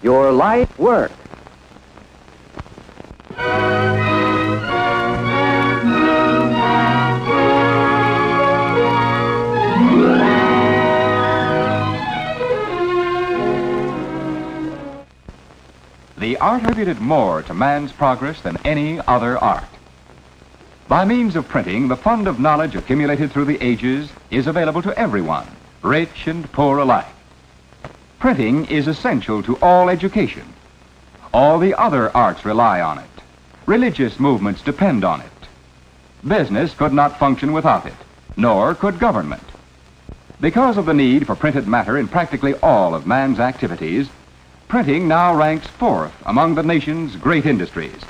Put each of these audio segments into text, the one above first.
your life work. The art contributed more to man's progress than any other art. By means of printing, the fund of knowledge accumulated through the ages is available to everyone, rich and poor alike. Printing is essential to all education. All the other arts rely on it. Religious movements depend on it. Business could not function without it, nor could government. Because of the need for printed matter in practically all of man's activities, printing now ranks fourth among the nation's great industries.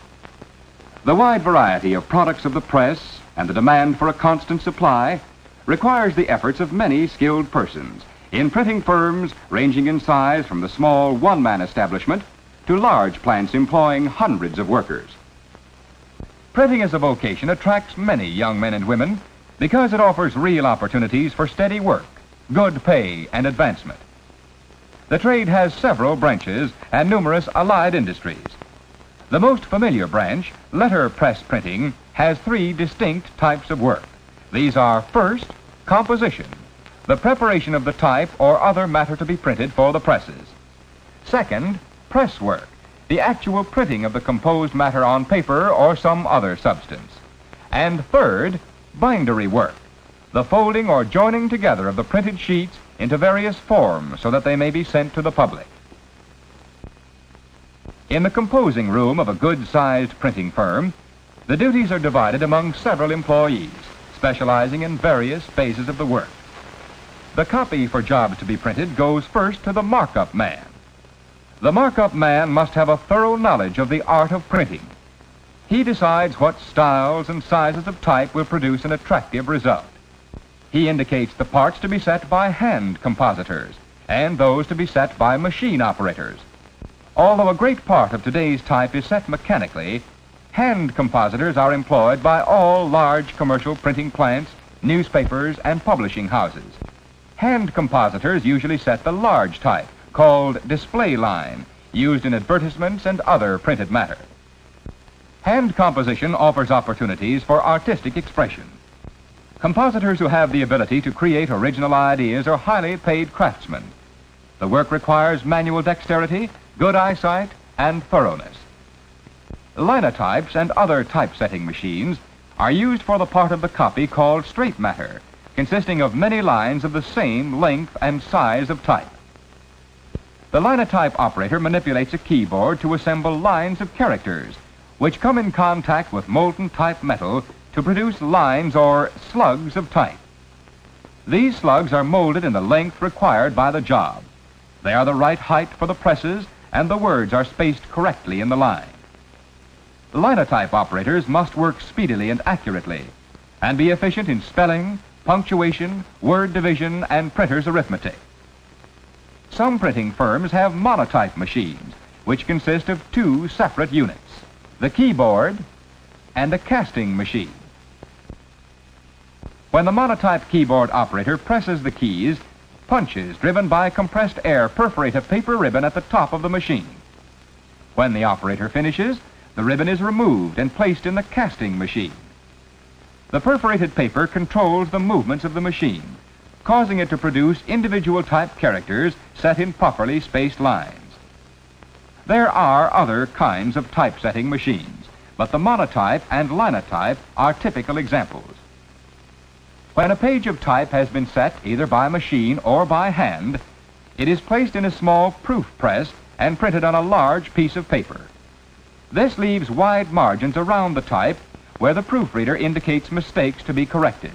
The wide variety of products of the press and the demand for a constant supply requires the efforts of many skilled persons in printing firms ranging in size from the small one-man establishment to large plants employing hundreds of workers. Printing as a vocation attracts many young men and women because it offers real opportunities for steady work, good pay, and advancement. The trade has several branches and numerous allied industries. The most familiar branch, letterpress printing, has three distinct types of work. These are, first, composition, the preparation of the type or other matter to be printed for the presses. Second, press work, the actual printing of the composed matter on paper or some other substance. And third, bindery work, the folding or joining together of the printed sheets into various forms so that they may be sent to the public. In the composing room of a good-sized printing firm, the duties are divided among several employees, specializing in various phases of the work. The copy for jobs to be printed goes first to the markup man. The markup man must have a thorough knowledge of the art of printing. He decides what styles and sizes of type will produce an attractive result. He indicates the parts to be set by hand compositors and those to be set by machine operators. Although a great part of today's type is set mechanically, hand compositors are employed by all large commercial printing plants, newspapers, and publishing houses. Hand compositors usually set the large type, called display line, used in advertisements and other printed matter. Hand composition offers opportunities for artistic expression. Compositors who have the ability to create original ideas are highly paid craftsmen. The work requires manual dexterity, good eyesight, and thoroughness. Linotypes and other typesetting machines are used for the part of the copy called straight matter, consisting of many lines of the same length and size of type. The linotype operator manipulates a keyboard to assemble lines of characters, which come in contact with molten type metal to produce lines or slugs of type. These slugs are molded in the length required by the job. They are the right height for the presses, and the words are spaced correctly in the line. Linotype operators must work speedily and accurately, and be efficient in spelling, punctuation, word division, and printer's arithmetic. Some printing firms have monotype machines, which consist of two separate units, the keyboard and a casting machine. When the monotype keyboard operator presses the keys, punches driven by compressed air perforate a paper ribbon at the top of the machine. When the operator finishes, the ribbon is removed and placed in the casting machine. The perforated paper controls the movements of the machine, causing it to produce individual type characters set in properly spaced lines. There are other kinds of typesetting machines, but the monotype and linotype are typical examples. When a page of type has been set either by machine or by hand, it is placed in a small proof press and printed on a large piece of paper. This leaves wide margins around the type where the proofreader indicates mistakes to be corrected.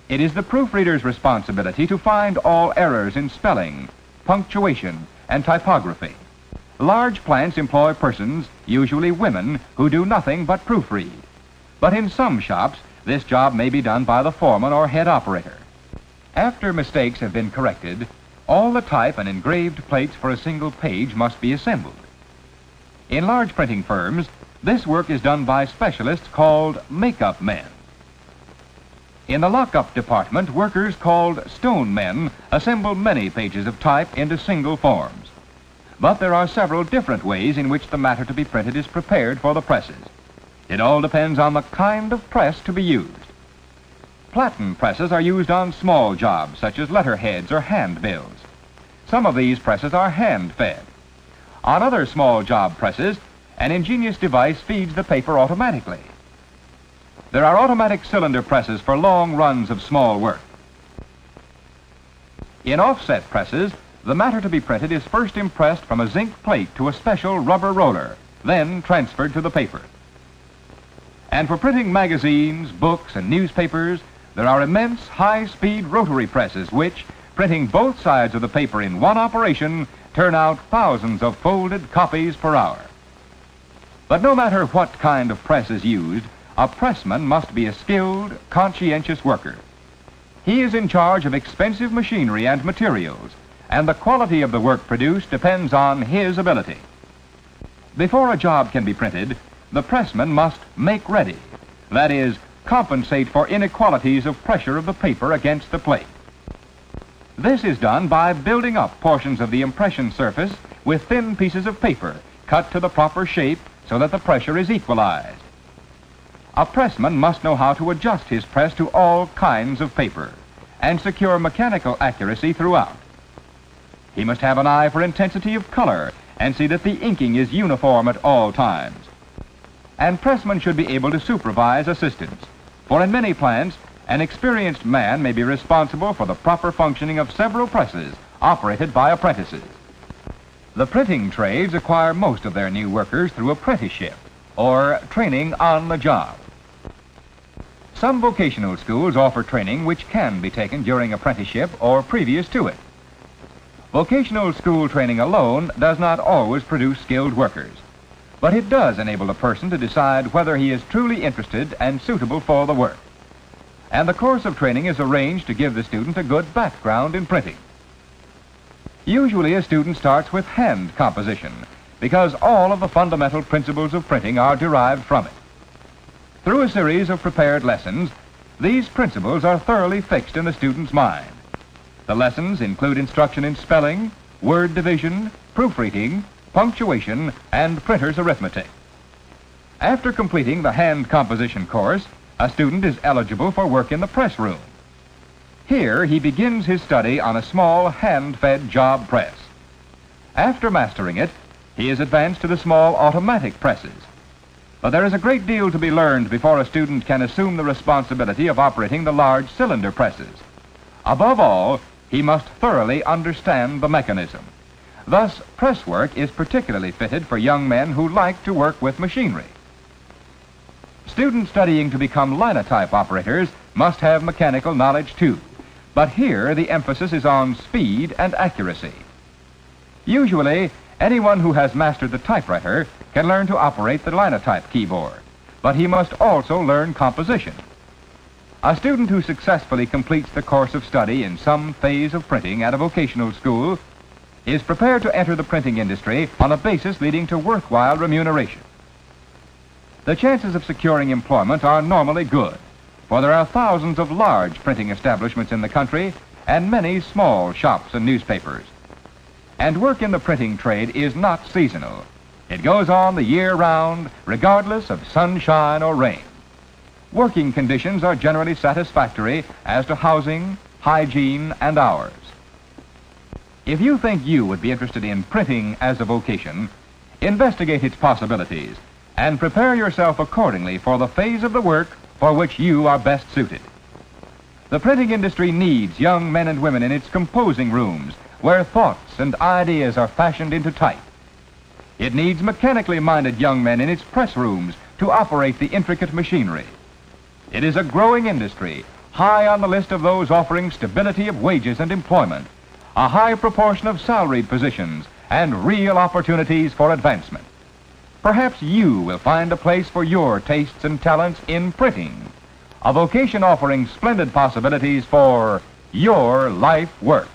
It is the proofreader's responsibility to find all errors in spelling, punctuation, and typography. Large plants employ persons, usually women, who do nothing but proofread. But in some shops, this job may be done by the foreman or head operator. After mistakes have been corrected, all the type and engraved plates for a single page must be assembled. In large printing firms, this work is done by specialists called makeup men. In the lockup department, workers called stone men assemble many pages of type into single forms. but there are several different ways in which the matter to be printed is prepared for the presses. It all depends on the kind of press to be used. Platen presses are used on small jobs, such as letterheads or handbills. Some of these presses are hand-fed. On other small job presses, an ingenious device feeds the paper automatically. There are automatic cylinder presses for long runs of small work. In offset presses, the matter to be printed is first impressed from a zinc plate to a special rubber roller, then transferred to the paper. And for printing magazines, books, and newspapers, there are immense high-speed rotary presses which, printing both sides of the paper in one operation, turn out thousands of folded copies per hour. But no matter what kind of press is used, a pressman must be a skilled, conscientious worker. He is in charge of expensive machinery and materials, and the quality of the work produced depends on his ability. Before a job can be printed, the pressman must make ready, that is, compensate for inequalities of pressure of the paper against the plate. This is done by building up portions of the impression surface with thin pieces of paper cut to the proper shape so that the pressure is equalized. A pressman must know how to adjust his press to all kinds of paper and secure mechanical accuracy throughout. He must have an eye for intensity of color and see that the inking is uniform at all times. And pressmen should be able to supervise assistants, for in many plants, an experienced man may be responsible for the proper functioning of several presses operated by apprentices. The printing trades acquire most of their new workers through apprenticeship or training on the job. Some vocational schools offer training which can be taken during apprenticeship or previous to it. Vocational school training alone does not always produce skilled workers, but it does enable a person to decide whether he is truly interested and suitable for the work. And the course of training is arranged to give the student a good background in printing. Usually a student starts with hand composition because all of the fundamental principles of printing are derived from it. Through a series of prepared lessons, these principles are thoroughly fixed in the student's mind. The lessons include instruction in spelling, word division, proofreading, punctuation, and printer's arithmetic. After completing the hand composition course, a student is eligible for work in the press room. Here he begins his study on a small hand-fed job press. After mastering it, he is advanced to the small automatic presses. But there is a great deal to be learned before a student can assume the responsibility of operating the large cylinder presses. Above all, he must thoroughly understand the mechanism. Thus, press work is particularly fitted for young men who like to work with machinery. Students studying to become linotype operators must have mechanical knowledge too, but here the emphasis is on speed and accuracy. Usually, anyone who has mastered the typewriter can learn to operate the linotype keyboard, but he must also learn composition. A student who successfully completes the course of study in some phase of printing at a vocational school is prepared to enter the printing industry on a basis leading to worthwhile remuneration. The chances of securing employment are normally good, for there are thousands of large printing establishments in the country and many small shops and newspapers. And work in the printing trade is not seasonal. It goes on the year round, regardless of sunshine or rain. Working conditions are generally satisfactory as to housing, hygiene, and hours. If you think you would be interested in printing as a vocation, investigate its possibilities and prepare yourself accordingly for the phase of the work for which you are best suited. The printing industry needs young men and women in its composing rooms where thoughts and ideas are fashioned into type. It needs mechanically minded young men in its press rooms to operate the intricate machinery. It is a growing industry, high on the list of those offering stability of wages and employment, a high proportion of salaried positions, and real opportunities for advancement. Perhaps you will find a place for your tastes and talents in printing, a vocation offering splendid possibilities for your life work.